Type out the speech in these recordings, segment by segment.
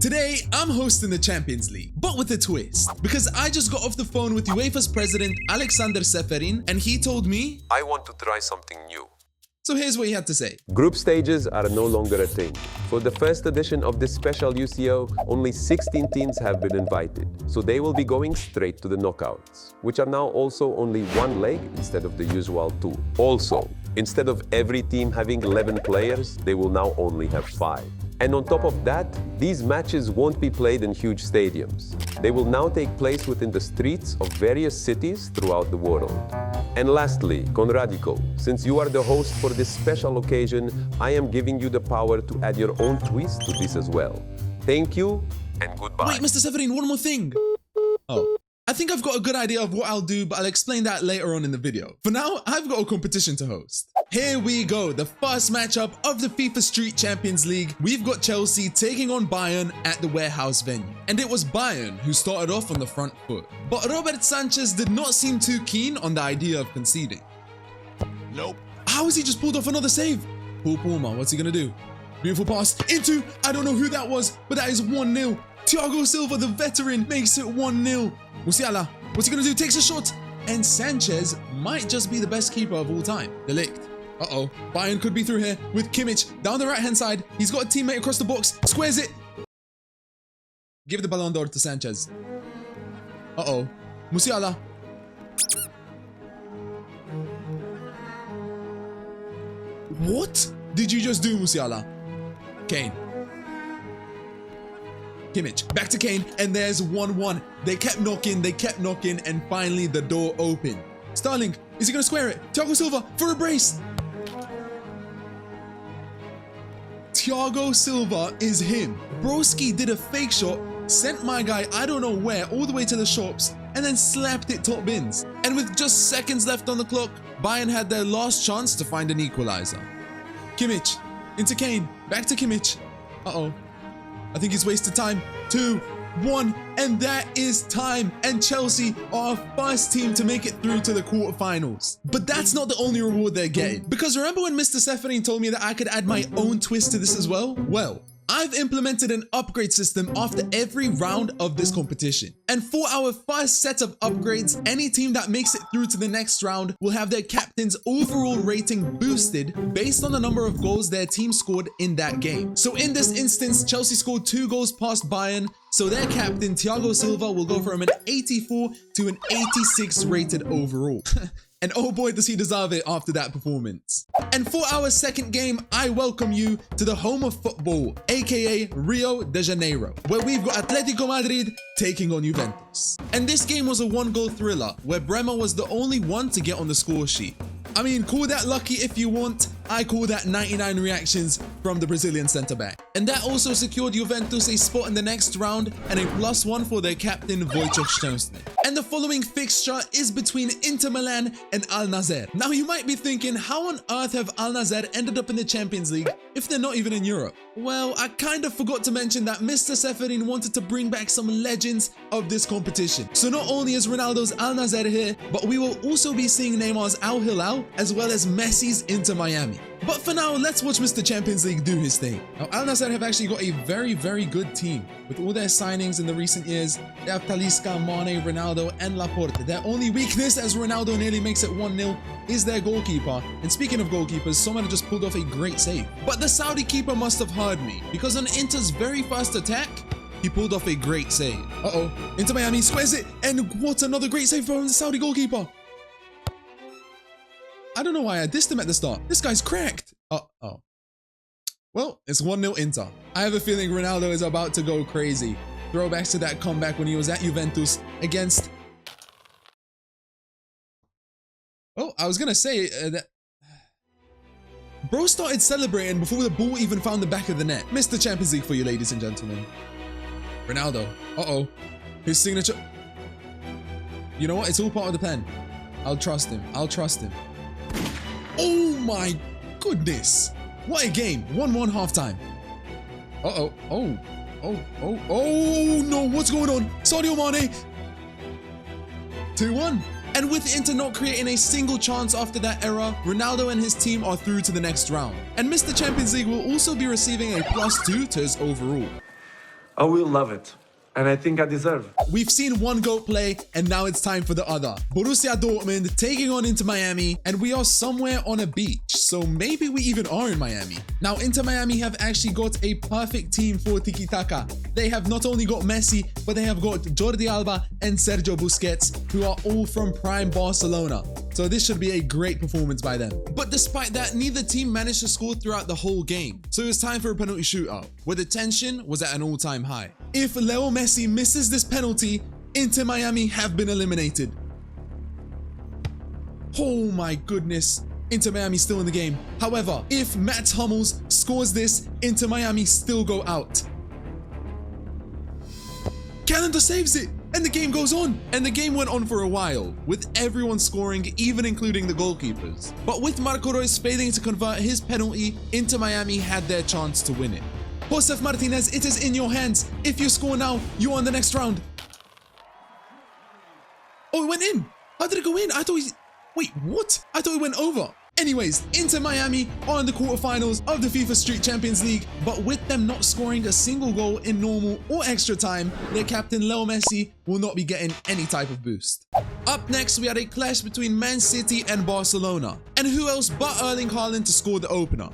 Today, I'm hosting the Champions League, but with a twist. Because I just got off the phone with UEFA's president, Alexander Seferin, and he told me, I want to try something new. So here's what he had to say. Group stages are no longer a thing. For the first edition of this special UCO, only 16 teams have been invited. So they will be going straight to the knockouts, which are now also only one leg instead of the usual two. Also, instead of every team having 11 players, they will now only have 5. And on top of that, these matches won't be played in huge stadiums. They will now take place within the streets of various cities throughout the world. And lastly, Conradico, since you are the host for this special occasion, I am giving you the power to add your own twist to this as well. Thank you and goodbye. Wait, Mr. Seferin, one more thing. Oh, I think I've got a good idea of what I'll do, but I'll explain that later on in the video. For now, I've got a competition to host. Here we go, the first matchup of the FIFA Street Champions League. We've got Chelsea taking on Bayern at the warehouse venue. And it was Bayern who started off on the front foot. But Robert Sanchez did not seem too keen on the idea of conceding. Nope. How has he just pulled off another save? Paul Palmer, what's he gonna do? Beautiful pass into, I don't know who that was, but that is 1-0. Thiago Silva, the veteran, makes it 1-0. Musiala, what's he gonna do? Takes a shot. And Sanchez might just be the best keeper of all time. De Ligt. Uh-oh. Bayern could be through here with Kimmich down the right-hand side. He's got a teammate across the box. Squares it. Give the Ballon d'Or to Sanchez. Uh-oh. Musiala. What did you just do, Musiala? Kane. Kimmich, back to Kane, and there's 1-1. They kept knocking, and finally the door opened. Sterling, is he gonna square it? Thiago Silva for a brace. Thiago Silva is him. Broski did a fake shot, sent my guy I don't know where, all the way to the shops, and then slapped it top bins. And with just seconds left on the clock, Bayern had their last chance to find an equalizer. Kimmich, into Kane, back to Kimmich. Uh-oh. I think he's wasted time. 2-1, and that is time. And Chelsea are our first team to make it through to the quarterfinals. But that's not the only reward they're getting. Because remember when Mr. Seferin told me that I could add my own twist to this as well? Well, I've implemented an upgrade system after every round of this competition. And for our first set of upgrades, any team that makes it through to the next round will have their captain's overall rating boosted based on the number of goals their team scored in that game. So in this instance, Chelsea scored 2 goals past Bayern, so their captain, Thiago Silva, will go from an 84 to an 86 rated overall. And oh boy, does he deserve it after that performance. And for our second game, I welcome you to the home of football, aka Rio de Janeiro, where we've got Atletico Madrid taking on Juventus. And this game was a 1-goal thriller, where Bremer was the only one to get on the score sheet. I mean, call that lucky if you want. I call that 99 reactions from the Brazilian centre-back. And that also secured Juventus a spot in the next round and a +1 for their captain Wojciech Szczęsny. And the following fixture is between Inter Milan and Al Nassr. Now you might be thinking, how on earth have Al Nassr ended up in the Champions League if they're not even in Europe? Well, I kind of forgot to mention that Mr. Seferin wanted to bring back some legends of this competition. So not only is Ronaldo's Al Nassr here, but we will also be seeing Neymar's Al Hilal as well as Messi's Inter Miami. But for now, let's watch Mr. Champions League do his thing. Now, Al Nassr have actually got a very, very good team. With all their signings in the recent years, they have Talisca, Mane, Ronaldo, and Laporte. Their only weakness, as Ronaldo nearly makes it 1-0, is their goalkeeper. And speaking of goalkeepers, someone just pulled off a great save. But the Saudi keeper must have heard me, because on Inter's very first attack, he pulled off a great save. Uh-oh, Inter Miami squares it, and what another great save from the Saudi goalkeeper. I don't know why I dissed him at the start. This guy's cracked. Oh. Well, it's 1-0 Inter. I have a feeling Ronaldo is about to go crazy. Throwbacks to that comeback when he was at Juventus against... Oh, I was gonna say that... Bro started celebrating before the ball even found the back of the net. Mr. Champions League for you, ladies and gentlemen. Ronaldo. Uh-oh. His signature... You know what? It's all part of the plan. I'll trust him. Oh my goodness. What a game. 1-1 halftime. Uh-oh. Oh no, what's going on? Sadio Mane. 2-1. And with Inter not creating a single chance after that error, Ronaldo and his team are through to the next round. And Mr. Champions League will also be receiving a +2 to his overall. I will love it. And I think I deserve. We've seen one GOAT play, and now it's time for the other. Borussia Dortmund taking on Inter Miami, and we are somewhere on a beach, so maybe we even are in Miami. Now, Inter Miami have actually got a perfect team for tiki-taka. They have not only got Messi, but they have got Jordi Alba and Sergio Busquets, who are all from prime Barcelona. So this should be a great performance by them. But despite that, neither team managed to score throughout the whole game. So it was time for a penalty shootout, where the tension was at an all-time high. If Leo Messi misses this penalty, Inter Miami have been eliminated. Oh my goodness. Inter Miami still in the game. However, if Mats Hummels scores this, Inter Miami still go out. Calendar saves it, and the game goes on. And the game went on for a while, with everyone scoring, even including the goalkeepers. But with Marco Reus failing to convert his penalty, Inter Miami had their chance to win it. Josef Martinez, it is in your hands. If you score now, you're on the next round. Oh, it went in. How did it go in? I thought wait, what? I thought it went over. Anyways, Inter Miami are in the quarterfinals of the FIFA Street Champions League, but with them not scoring a single goal in normal or extra time, their captain Leo Messi will not be getting any type of boost. Up next, we had a clash between Man City and Barcelona. And who else but Erling Haaland to score the opener?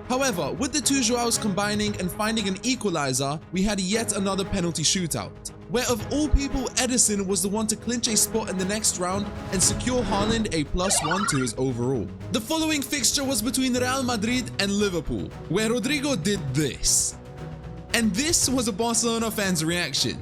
However, with the two Joaos combining and finding an equalizer, we had yet another penalty shootout, where of all people, Ederson was the one to clinch a spot in the next round and secure Haaland a +1 to his overall. The following fixture was between Real Madrid and Liverpool, where Rodrigo did this. And this was a Barcelona fan's reaction.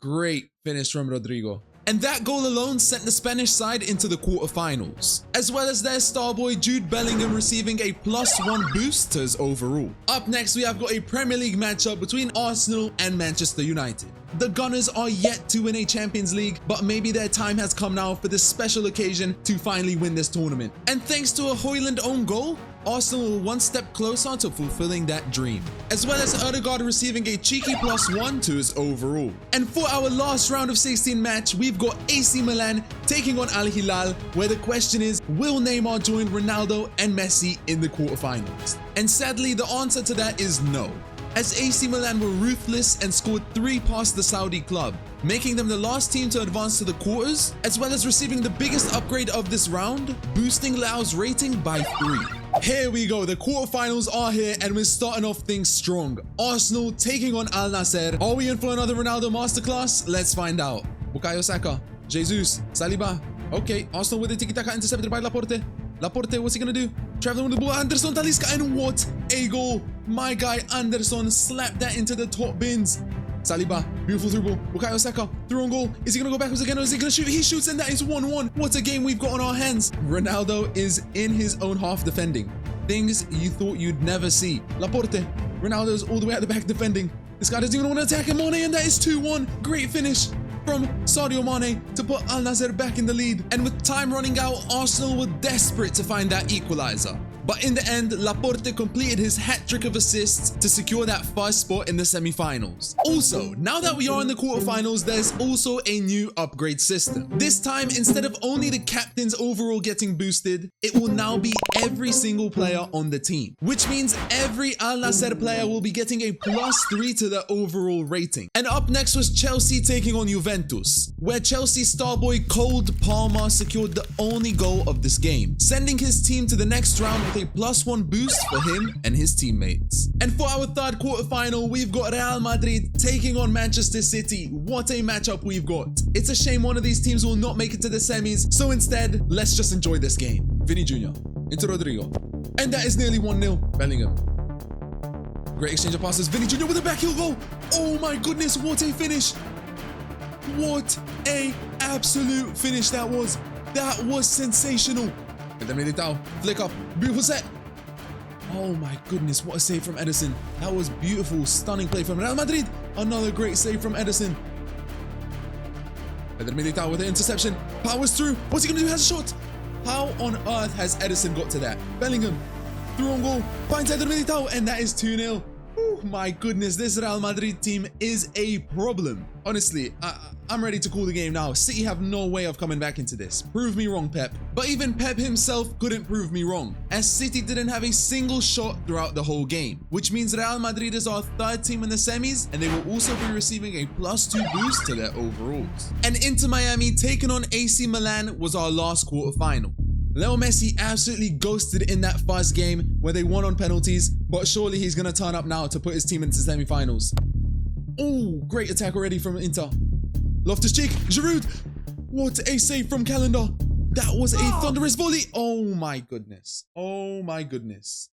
Great finish from Rodrigo. And that goal alone sent the Spanish side into the quarterfinals, as well as their star boy Jude Bellingham receiving a +1 boost to his overall. Up next, we have got a Premier League matchup between Arsenal and Manchester United. The Gunners are yet to win a Champions League, but maybe their time has come now for this special occasion to finally win this tournament. And thanks to a Højlund own goal, Arsenal were one step closer to fulfilling that dream, as well as Ødegaard receiving a cheeky +1 to his overall. And for our last round of 16 match, we've got AC Milan taking on Al Hilal, where the question is, will Neymar join Ronaldo and Messi in the quarterfinals? And sadly, the answer to that is no, as AC Milan were ruthless and scored 3 past the Saudi club, making them the last team to advance to the quarters, as well as receiving the biggest upgrade of this round, boosting Lao's rating by 3. Here we go, the quarterfinals are here and we're starting off things strong. Arsenal taking on Al Nassr. Are we in for another Ronaldo masterclass? Let's find out. Bukayo Saka, Jesus, Saliba. Okay, Arsenal with the tiki-taka intercepted by Laporte. Laporte, what's he gonna do? Traveling with the ball, Anderson Talisca, and what a goal! My guy Anderson slapped that into the top bins. Saliba, beautiful through ball. Bukayo Saka, through on goal. Is he gonna go backwards again or is he gonna shoot? He shoots and that is 1-1. What a game we've got on our hands. Ronaldo is in his own half defending. Things you thought you'd never see. Laporte, Ronaldo's all the way at the back defending. This guy doesn't even want to attack him. Mane, and that is 2-1. Great finish from Sadio Mane to put Al Nassr back in the lead. And with time running out, Arsenal were desperate to find that equalizer. But in the end, Laporte completed his hat-trick of assists to secure that first spot in the semi-finals. Also, now that we are in the quarterfinals, there's also a new upgrade system. This time, instead of only the captain's overall getting boosted, it will now be every single player on the team, which means every Al Nassr player will be getting a +3 to their overall rating. And up next was Chelsea taking on Juventus, where Chelsea star boy Cole Palmer secured the only goal of this game, sending his team to the next round with a +1 boost for him and his teammates. And for our third quarterfinal, we've got Real Madrid taking on Manchester City. What a matchup we've got. It's a shame one of these teams will not make it to the semis, so instead, let's just enjoy this game. Vinny Jr. into Rodrigo. And that is nearly 1-0. Bellingham. Great exchange of passes. Vinny Jr. with a backheel goal. Oh my goodness, what a finish. What a absolute finish that was. That was sensational. Flick up, beautiful set. Oh my goodness, what a save from Ederson. That was beautiful, stunning play from Real Madrid. Another great save from Ederson. Eder Militao with the interception. Powers through. What's he gonna do? Has a shot. How on earth has Ederson got to that? Bellingham through on goal. Finds Eder Militao, and that is 2-0. my goodness, this Real Madrid team is a problem. Honestly, I'm ready to call the game now. City have no way of coming back into this. Prove me wrong, Pep. But even Pep himself couldn't prove me wrong, as City didn't have a single shot throughout the whole game, which means Real Madrid is our third team in the semis, and they will also be receiving a +2 boost to their overalls. And Inter Miami taking on AC Milan was our last quarterfinal. Leo Messi absolutely ghosted in that first game where they won on penalties, but surely he's going to turn up now to put his team into semi-finals. Oh, great attack already from Inter. Loftus-Cheek, Giroud. What a save from Calendar. That was a thunderous volley. Oh my goodness. Oh my goodness.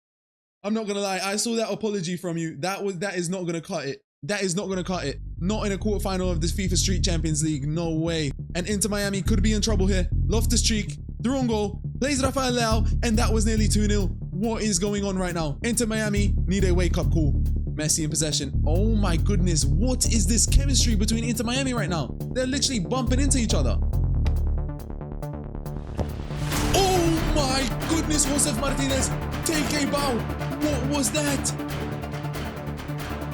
I'm not going to lie. I saw that apology from you. That is not going to cut it. That is not going to cut it. Not in a quarterfinal of this FIFA Street Champions League. No way. And Inter Miami could be in trouble here. Loftus-Cheek, through on goal, plays Rafael Leao, and that was nearly 2-0. What is going on right now? Inter Miami need a wake-up call. Messi in possession. Oh my goodness. What is this chemistry between Inter Miami right now? They're literally bumping into each other. Oh my goodness. Josef Martinez, take a bow. What was that?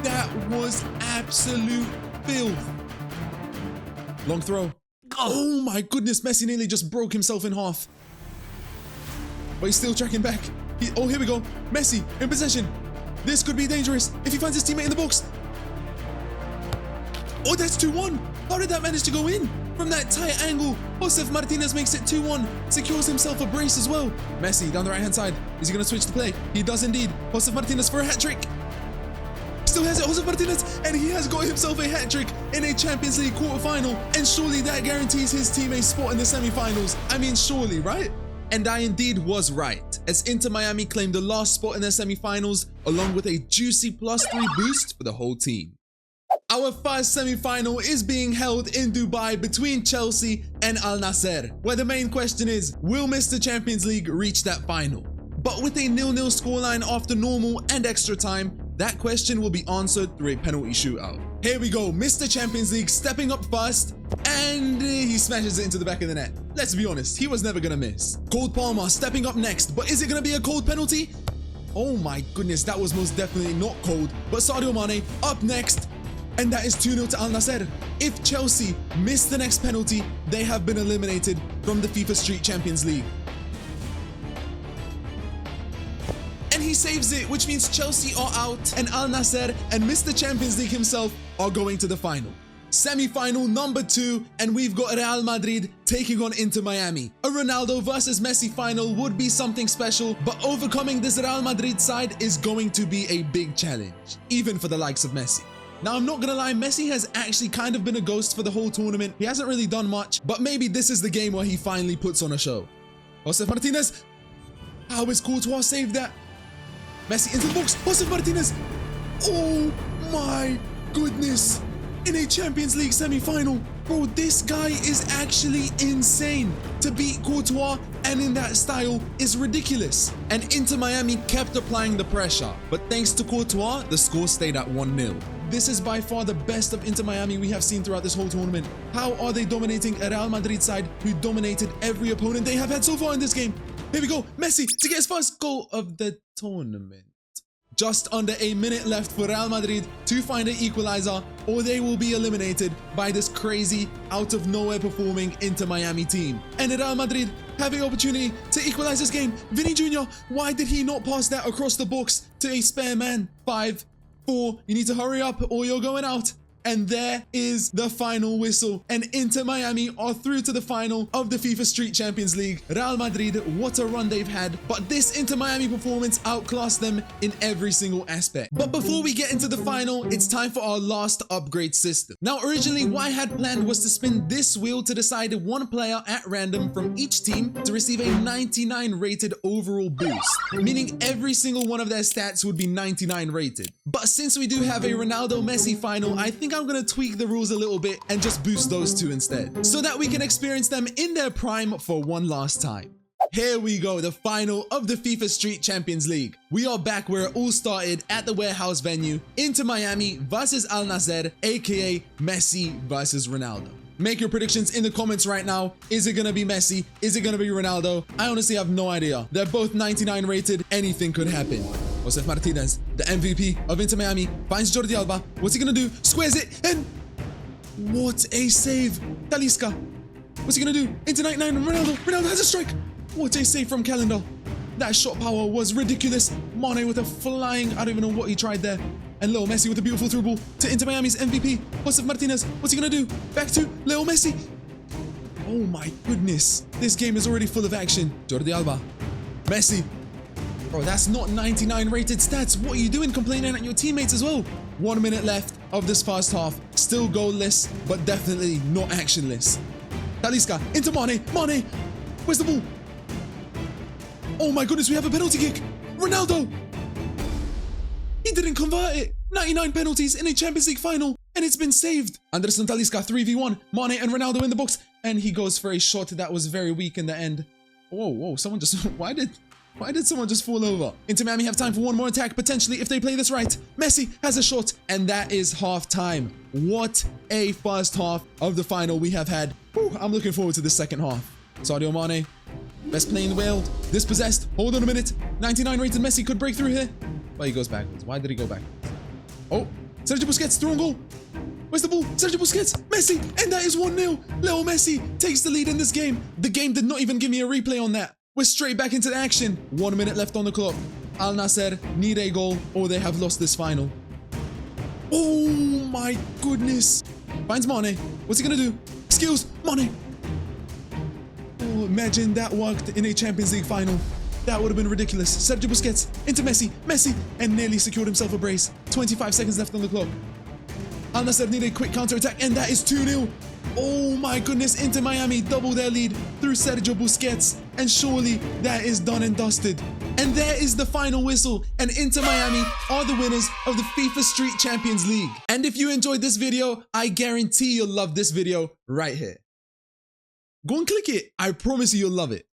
That was absolute filth. Long throw. Oh my goodness, Messi nearly just broke himself in half. But he's still tracking back. Oh, here we go. Messi in possession. This could be dangerous if he finds his teammate in the box. Oh, that's 2-1. How did that manage to go in? From that tight angle, Josef Martinez makes it 2-1. Secures himself a brace as well. Messi down the right-hand side. Is he going to switch the play? He does indeed. Josef Martinez for a hat-trick. Still has it, Josef Martinez, and he has got himself a hat-trick in a Champions League quarterfinal, and surely that guarantees his team a spot in the semi-finals. I mean, surely, right? And I indeed was right, as Inter Miami claimed the last spot in their semi-finals, along with a juicy +3 boost for the whole team. Our first semi-final is being held in Dubai between Chelsea and Al Nassr, where the main question is, will Mr. Champions League reach that final? But with a 0-0 scoreline after normal and extra time, that question will be answered through a penalty shootout. Here we go, Mr. Champions League stepping up first, and he smashes it into the back of the net. Let's be honest, he was never gonna miss. Cole Palmer stepping up next, but is it gonna be a cold penalty? Oh my goodness, that was most definitely not cold. But Sadio Mane up next, and that is 2-0 to Al Nassr. If Chelsea miss the next penalty, they have been eliminated from the FIFA Street Champions League. And he saves it, which means Chelsea are out, and Al Nassr and Mr. Champions League himself are going to the final. Semi-final number 2, and we've got Real Madrid taking on Inter Miami. A Ronaldo versus Messi final would be something special, but overcoming this Real Madrid side is going to be a big challenge, even for the likes of Messi. Now, I'm not gonna lie, Messi has actually kind of been a ghost for the whole tournament. He hasn't really done much, but maybe this is the game where he finally puts on a show. Josef Martinez, how is Courtois saved that? Messi into the box, Josef Martinez. Oh my goodness. In a Champions League semi-final. Bro, this guy is actually insane. To beat Courtois and in that style is ridiculous. And Inter Miami kept applying the pressure. But thanks to Courtois, the score stayed at 1-0. This is by far the best of Inter Miami we have seen throughout this whole tournament. How are they dominating a Real Madrid side who dominated every opponent they have had so far in this game? Here we go, Messi to get his first goal of the tournament. Just under a minute left for Real Madrid to find an equalizer, or they will be eliminated by this crazy, out-of-nowhere performing Inter Miami team. And Real Madrid have the opportunity to equalize this game. Vinny Jr., why did he not pass that across the box to a spare man? 5, 4, you need to hurry up or you're going out. And there is the final whistle. And Inter Miami are through to the final of the FIFA Street Champions League. Real Madrid, what a run they've had. But this Inter Miami performance outclassed them in every single aspect. But before we get into the final, it's time for our last upgrade system. Now, originally, what I had planned was to spin this wheel to decide one player at random from each team to receive a 99 rated overall boost, meaning every single one of their stats would be 99 rated. But since we do have a Ronaldo Messi final, I think I'm gonna tweak the rules a little bit and just boost those two instead, so that we can experience them in their prime for one last time. Here we go, the final of the FIFA Street Champions League. We are back where it all started at the warehouse venue, Inter Miami versus Al Nassr, aka Messi versus Ronaldo. Make your predictions in the comments right now. Is it gonna be Messi? Is it gonna be Ronaldo? I honestly have no idea. They're both 99 rated. Anything could happen. Josef Martinez, the MVP of Inter Miami, finds Jordi Alba. What's he gonna do? Squares it, and what a save! Talisca. What's he gonna do? Into 99, Ronaldo. Ronaldo has a strike. What a save from Calendar. That shot power was ridiculous. Mane with a flying, I don't even know what he tried there. And Leo Messi with a beautiful through ball to Inter Miami's MVP, Josef Martinez. What's he gonna do? Back to Leo Messi. Oh my goodness. This game is already full of action. Jordi Alba. Messi. Bro, that's not 99 rated stats. What are you doing complaining at your teammates as well? 1 minute left of this first half. Still goalless, but definitely not actionless. Talisca into Mane. Mane. Where's the ball? Oh my goodness, we have a penalty kick. Ronaldo. He didn't convert it. 99 penalties in a Champions League final, and it's been saved. Anderson Talisca 3v1. Mane and Ronaldo in the box, and he goes for a shot that was very weak in the end. Whoa, someone just... Why did someone just fall over? Inter Miami have time for one more attack, potentially, if they play this right. Messi has a shot, and that is half time. What a first half of the final we have had. Whew, I'm looking forward to the second half. Sadio Mane, best play in the world. Dispossessed. Hold on a minute. 99 rated Messi could break through here. But he goes backwards. Why did he go backwards? Oh, Sergio Busquets through on goal. Where's the ball? Sergio Busquets, Messi, and that is 1-0. Leo Messi takes the lead in this game. The game did not even give me a replay on that. We're straight back into the action. 1 minute left on the clock. Al Nassr need a goal or they have lost this final. Oh my goodness. Finds Mane. What's he gonna do? Skills, Mane. Oh, imagine that worked in a Champions League final. That would have been ridiculous. Sergio Busquets into Messi. Messi, and nearly secured himself a brace. 25 seconds left on the clock. Al Nassr need a quick counter-attack, and that is 2-0. Oh my goodness, Inter Miami double their lead through Sergio Busquets, and surely that is done and dusted. And there is the final whistle, and Inter Miami are the winners of the FIFA Street Champions League. And if you enjoyed this video, I guarantee you'll love this video right here. Go and click it. I promise you you'll love it.